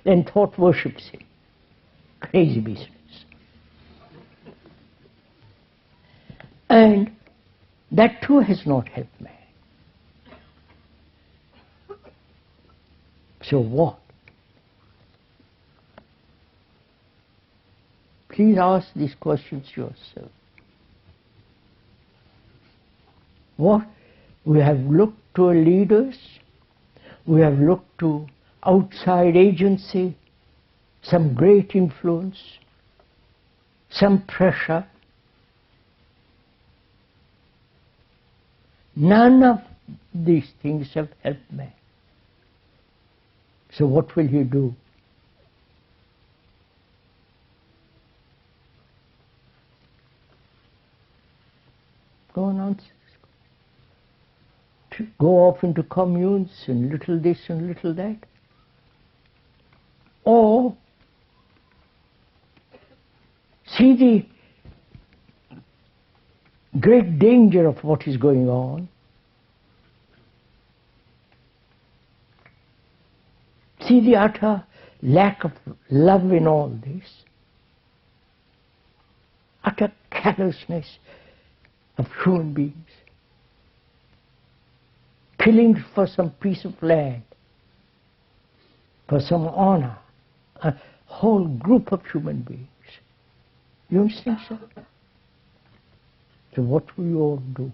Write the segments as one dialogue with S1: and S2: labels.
S1: then thought worships him. Crazy business. And that too has not helped man. So what? Please ask these questions yourself. What? We have looked to our leaders, we have looked to outside agency, some great influence, some pressure. None of these things have helped man. So what will you do? Go on, answer. To go off into communes and little this and little that? Or see the great danger of what is going on, see the utter lack of love in all this, utter callousness of human beings, killing for some piece of land, for some honor, a whole group of human beings. You understand, sir? So what will you all do?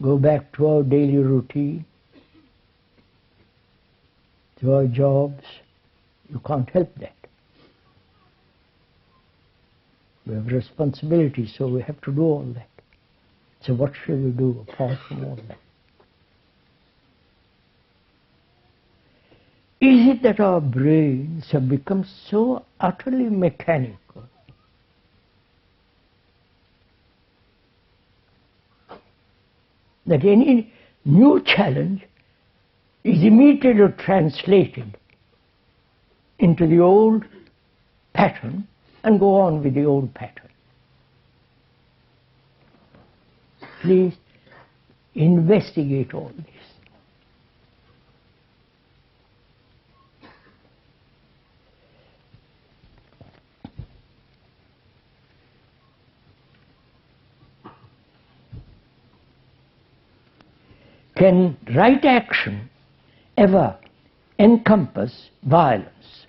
S1: Go back to our daily routine, to our jobs. You can't help that. We have responsibilities, so we have to do all that. So what shall we do apart from all that? Is it that our brains have become so utterly mechanical that any new challenge is immediately translated into the old pattern and go on with the old pattern? Please investigate all this. Can right action ever encompass violence?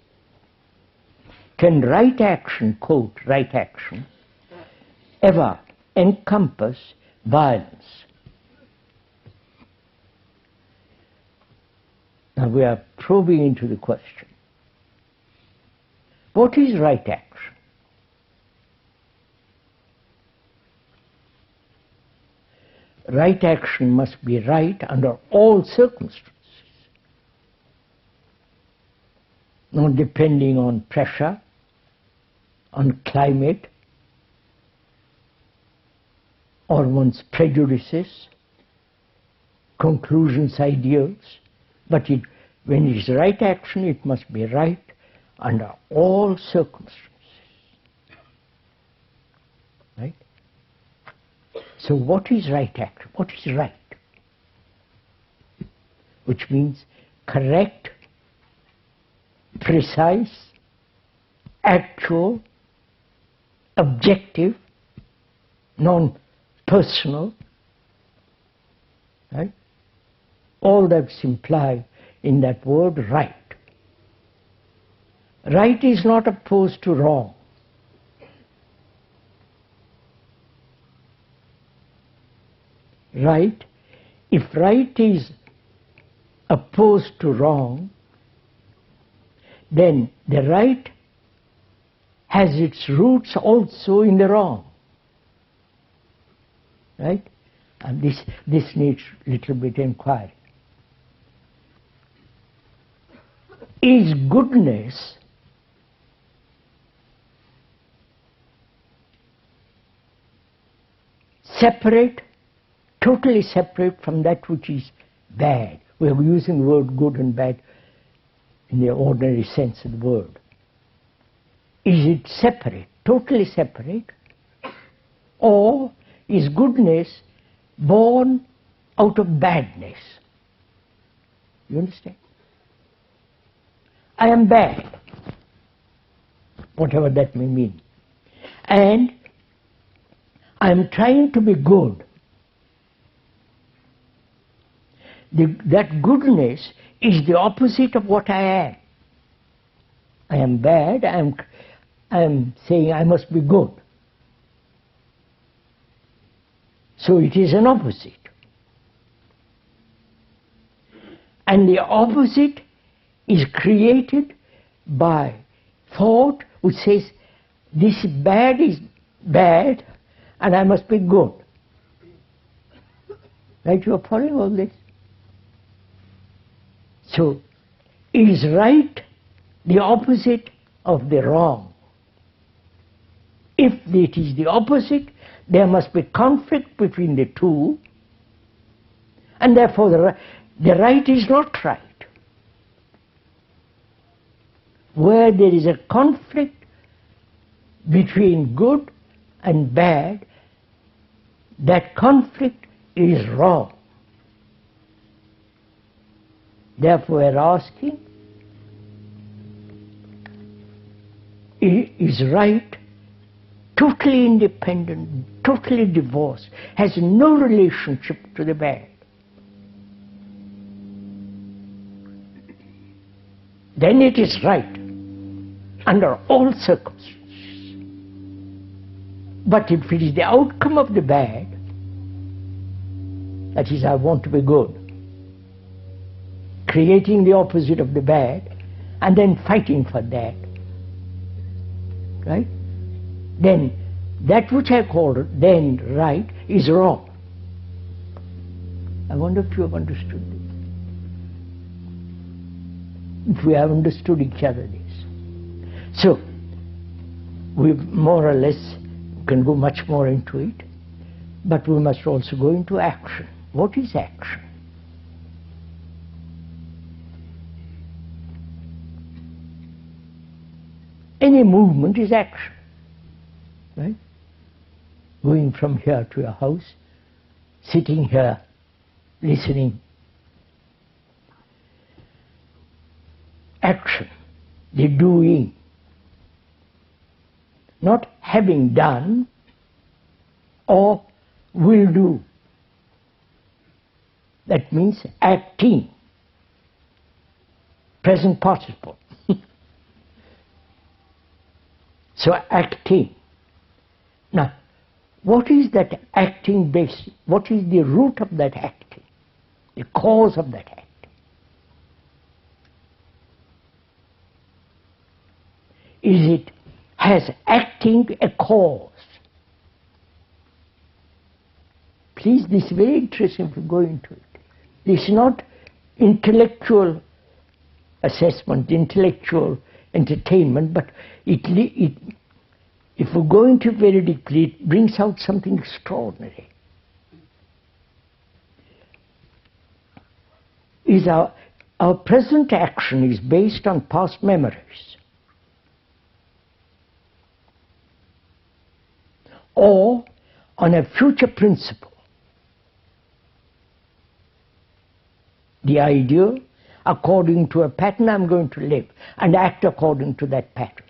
S1: Can right action, quote, right action, ever encompass violence? Now we are probing into the question. What is right action? Right action must be right under all circumstances, not depending on pressure, on climate, or one's prejudices, conclusions, ideals. But when it is right action, it must be right under all circumstances. Right? So what is right action? What is right? Which means correct, precise, actual, objective, non-personal, right? All that's implied in that word right. Right is not opposed to wrong. Right, if right is opposed to wrong, then the right has its roots also in the wrong. Right? And this needs a little bit inquiry. Is goodness separate, totally separate from that which is bad? We are using the word good and bad in the ordinary sense of the word. Is it separate, totally separate? Or is goodness born out of badness? You understand? I am bad, whatever that may mean. And I am trying to be good. That goodness is the opposite of what I am. I am bad, I am saying I must be good. So it is an opposite. And the opposite is created by thought which says this bad is bad and I must be good. Right, you are following all this? So, is right the opposite of the wrong? If it is the opposite, there must be conflict between the two, and therefore the right is not right. Where there is a conflict between good and bad, that conflict is wrong. Therefore, we are asking, is right totally independent, totally divorced, has no relationship to the bad? Then it is right under all circumstances. But if it is the outcome of the bad, that is, I want to be good, creating the opposite of the bad, and then fighting for that, right? Then that which I call then right is wrong. I wonder if you have understood this. If we have understood each other this. So, we more or less can go much more into it, but we must also go into action. What is action? Any movement is action, right? Going from here to your house, sitting here, listening. Action, the doing. Not having done or will do. That means acting. Present participle. So acting. Now, what is that acting based? What is the root of that acting? The cause of that acting? Has acting a cause? Please, this is very interesting if you go into it. This is not intellectual assessment, intellectual entertainment, but if we go into it very deeply, it brings out something extraordinary. Our present action is based on past memories, or on a future principle. The idea, according to a pattern I'm going to live and act according to that pattern.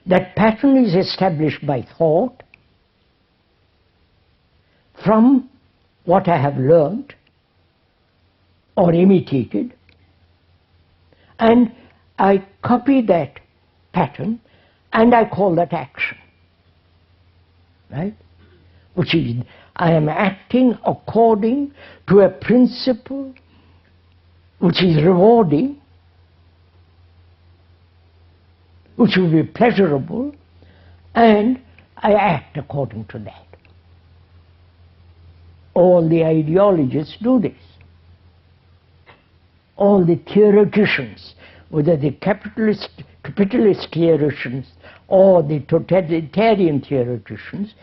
S1: That pattern is established by thought from what I have learned or imitated, and I copy that pattern and I call that action. Right? Which is, I am acting according to a principle which is rewarding, which will be pleasurable, and I act according to that. All the ideologists do this. All the theoreticians, whether the capitalist theoreticians or the totalitarian theoreticians,